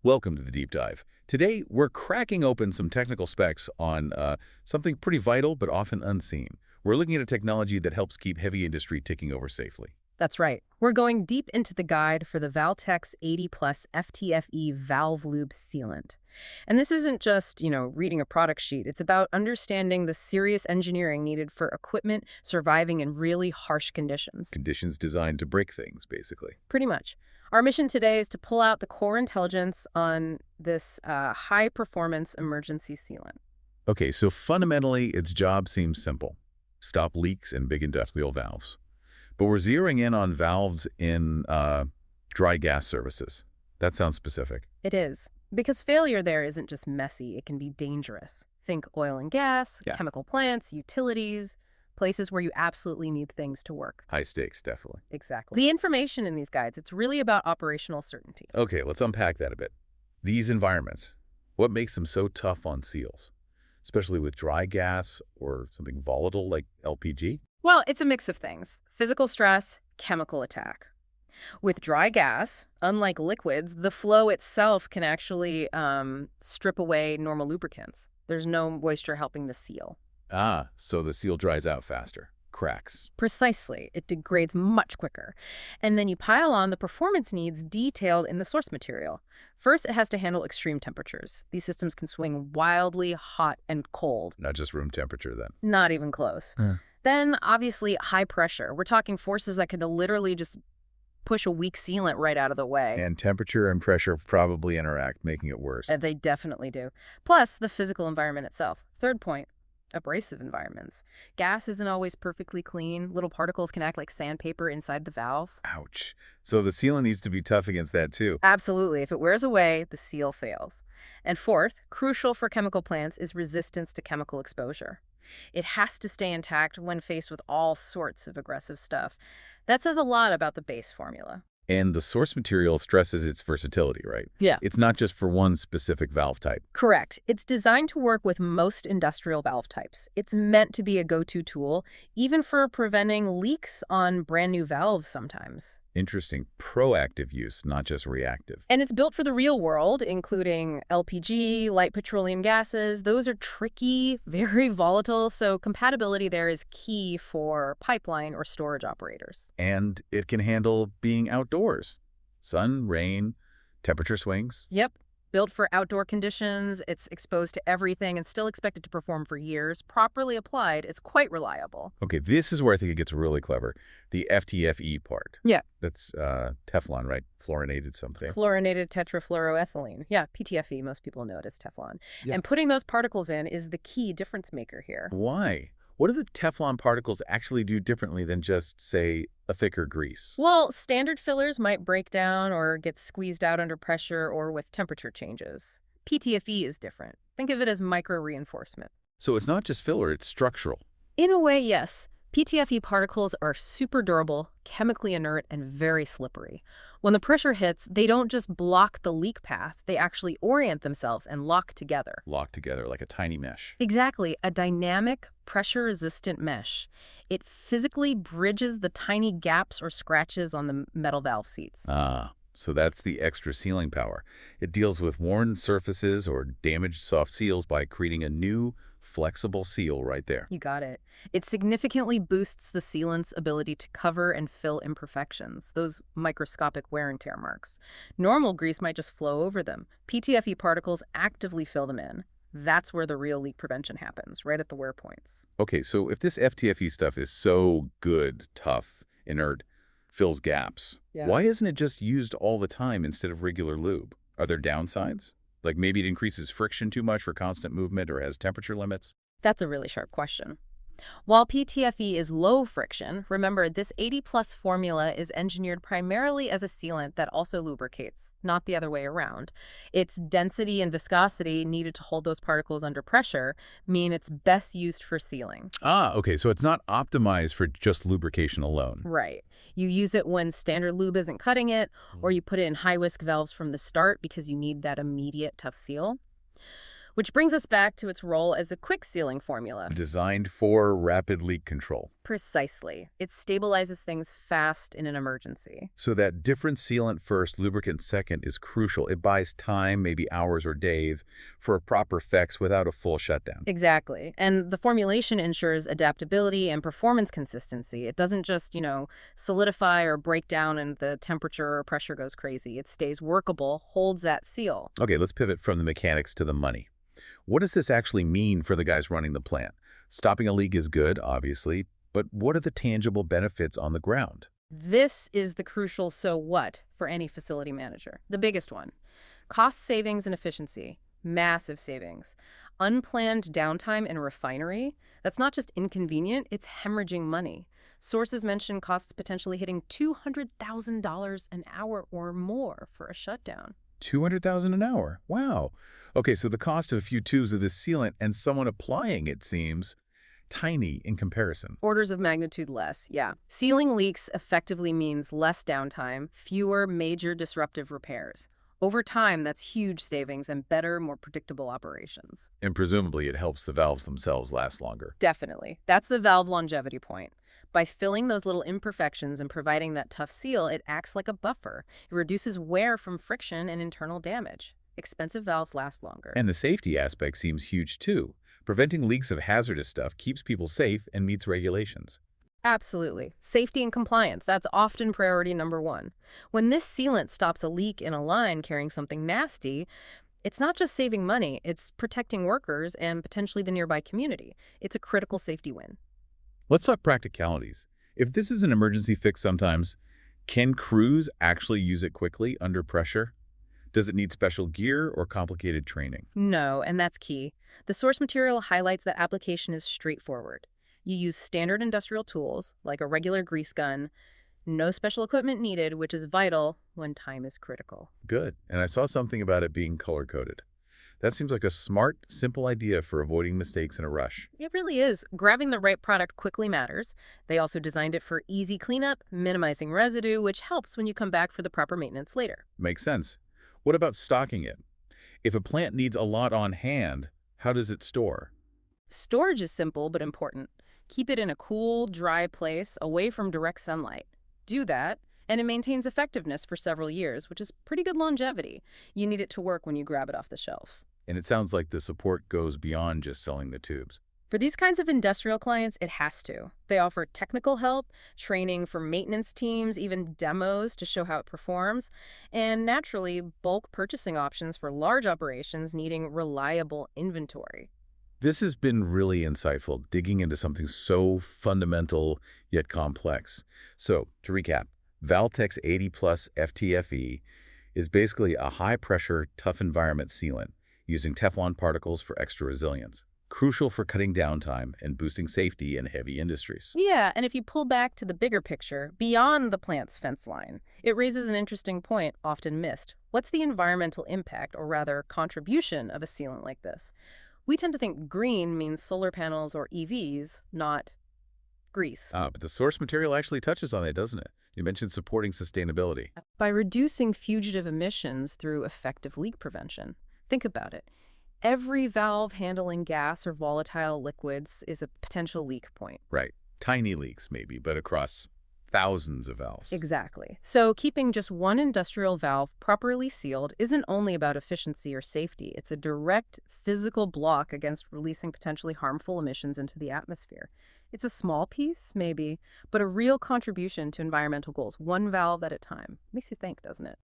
Welcome to the Deep Dive. Today, we're cracking open some technical specs on something pretty vital but often unseen. We're looking at a technology that helps keep heavy industry ticking over safely. That's right. We're going deep into the guide for the Val-Tex 80+FTFE Valve Lube Sealant. And this isn't just, reading a product sheet. It's about understanding the serious engineering needed for equipment surviving in really harsh conditions. Conditions designed to break things, basically. Pretty much. Our mission today is to pull out the core intelligence on this high-performance emergency sealant. Okay, so fundamentally, its job seems simple. Stop leaks in big industrial valves. But we're zeroing in on valves in dry gas services. That sounds specific. It is. Because failure there isn't just messy, it can be dangerous. Think oil and gas, chemical plants, utilities, places where you absolutely need things to work. High stakes, definitely. Exactly. The information in these guides, it's really about operational certainty. Okay, let's unpack that a bit. These environments, what makes them so tough on seals? Especially with dry gas or something volatile like LPG? Well, it's a mix of things. Physical stress, chemical attack. With dry gas, unlike liquids, the flow itself can actually strip away normal lubricants. There's no moisture helping the seal. Ah, so the seal dries out faster. Cracks. Precisely. It degrades much quicker. And then you pile on the performance needs detailed in the source material. First, it has to handle extreme temperatures. These systems can swing wildly hot and cold. Not just room temperature, then. Not even close. Then, obviously, high pressure. We're talking forces that could literally just push a weak sealant right out of the way. And temperature and pressure probably interact, making it worse. They definitely do. Plus, the physical environment itself. Third point. Abrasive environments. Gas isn't always perfectly clean. Little particles can act like sandpaper inside the valve. Ouch. So the sealant needs to be tough against that too. Absolutely. If it wears away, the seal fails. And fourth, crucial for chemical plants is resistance to chemical exposure. It has to stay intact when faced with all sorts of aggressive stuff. That says a lot about the base formula. And the source material stresses its versatility, right? Yeah. It's not just for one specific valve type. Correct. It's designed to work with most industrial valve types. It's meant to be a go-to tool, even for preventing leaks on brand new valves sometimes. Interesting. Proactive use, not just reactive. And it's built for the real world, including LPG, light petroleum gases. Those are tricky, very volatile, so compatibility there is key for pipeline or storage operators. And it can handle being outdoors. Sun, rain, temperature swings. Yep. Built for outdoor conditions, it's exposed to everything and still expected to perform for years. Properly applied, it's quite reliable. Okay, this is where I think it gets really clever. The FTFE part. Yeah. That's Teflon, right? Fluorinated something. Fluorinated tetrafluoroethylene. Yeah, PTFE, most people know it as Teflon. Yeah. And putting those particles in is the key difference maker here. Why? What do the Teflon particles actually do differently than just, say, a thicker grease? Well, standard fillers might break down or get squeezed out under pressure or with temperature changes. PTFE is different. Think of it as micro-reinforcement. So it's not just filler, it's structural. In a way, yes. PTFE particles are super durable, chemically inert, and very slippery. When the pressure hits, they don't just block the leak path, they actually orient themselves and lock together. Locked together like a tiny mesh. Exactly, a dynamic, pressure-resistant mesh. It physically bridges the tiny gaps or scratches on the metal valve seats. Ah, so that's the extra sealing power. It deals with worn surfaces or damaged soft seals by creating a new, flexible seal right there. You got it. It significantly boosts the sealant's ability to cover and fill imperfections, those microscopic wear and tear marks. Normal grease might just flow over them. PTFE particles actively fill them in. That's where the real leak prevention happens, right at the wear points. Okay, so if this FTFE stuff is so good, tough, inert, fills gaps, why isn't it just used all the time instead of regular lube? Are there downsides? Like maybe it increases friction too much for constant movement or has temperature limits? That's a really sharp question. While PTFE is low friction, remember this 80+ formula is engineered primarily as a sealant that also lubricates, not the other way around. Its density and viscosity needed to hold those particles under pressure mean it's best used for sealing. Ah, okay, so it's not optimized for just lubrication alone. Right. You use it when standard lube isn't cutting it, or you put it in high-risk valves from the start because you need that immediate tough seal. Which brings us back to its role as a quick sealing formula. Designed for rapid leak control. Precisely. It stabilizes things fast in an emergency. So that different sealant first, lubricant second is crucial. It buys time, maybe hours or days, for a proper fix without a full shutdown. Exactly. And the formulation ensures adaptability and performance consistency. It doesn't just, solidify or break down and the temperature or pressure goes crazy. It stays workable, holds that seal. Okay, let's pivot from the mechanics to the money. What does this actually mean for the guys running the plant? Stopping a leak is good, obviously, but what are the tangible benefits on the ground? This is the crucial so what for any facility manager. The biggest one. Cost savings and efficiency. Massive savings. Unplanned downtime in a refinery, that's not just inconvenient, it's hemorrhaging money. Sources mention costs potentially hitting $200,000 an hour or more for a shutdown. $200,000 an hour? Wow. Okay, so the cost of a few tubes of this sealant and someone applying it seems tiny in comparison. Orders of magnitude less, yeah. Sealing leaks effectively means less downtime, fewer major disruptive repairs. Over time, that's huge savings and better, more predictable operations. And presumably it helps the valves themselves last longer. Definitely. That's the valve longevity point. By filling those little imperfections and providing that tough seal, it acts like a buffer. It reduces wear from friction and internal damage. Expensive valves last longer. And the safety aspect seems huge too. Preventing leaks of hazardous stuff keeps people safe and meets regulations. Absolutely. Safety and compliance, that's often priority number one. When this sealant stops a leak in a line carrying something nasty, it's not just saving money, it's protecting workers and potentially the nearby community. It's a critical safety win. Let's talk practicalities. If this is an emergency fix sometimes, can crews actually use it quickly under pressure? Does it need special gear or complicated training? No, and that's key. The source material highlights that application is straightforward. You use standard industrial tools, like a regular grease gun, no special equipment needed, which is vital when time is critical. Good. And I saw something about it being color-coded. That seems like a smart, simple idea for avoiding mistakes in a rush. It really is. Grabbing the right product quickly matters. They also designed it for easy cleanup, minimizing residue, which helps when you come back for the proper maintenance later. Makes sense. What about stocking it? If a plant needs a lot on hand, how does it store? Storage is simple but important. Keep it in a cool, dry place away from direct sunlight. Do that, and it maintains effectiveness for several years, which is pretty good longevity. You need it to work when you grab it off the shelf. And it sounds like the support goes beyond just selling the tubes. For these kinds of industrial clients, it has to. They offer technical help, training for maintenance teams, even demos to show how it performs, and naturally, bulk purchasing options for large operations needing reliable inventory. This has been really insightful, digging into something so fundamental yet complex. So, to recap, Val-Tex 80+FTFE is basically a high-pressure, tough environment sealant using Teflon particles for extra resilience. Crucial for cutting downtime and boosting safety in heavy industries. Yeah, and if you pull back to the bigger picture, beyond the plant's fence line, it raises an interesting point often missed. What's the environmental impact, or rather contribution, of a sealant like this? We tend to think green means solar panels or EVs, not grease. But the source material actually touches on that, doesn't it? You mentioned supporting sustainability. By reducing fugitive emissions through effective leak prevention. Think about it. Every valve handling gas or volatile liquids is a potential leak point. Right. Tiny leaks, maybe, but across thousands of valves. Exactly. So keeping just one industrial valve properly sealed isn't only about efficiency or safety. It's a direct physical block against releasing potentially harmful emissions into the atmosphere. It's a small piece, maybe, but a real contribution to environmental goals, one valve at a time. Makes you think, doesn't it?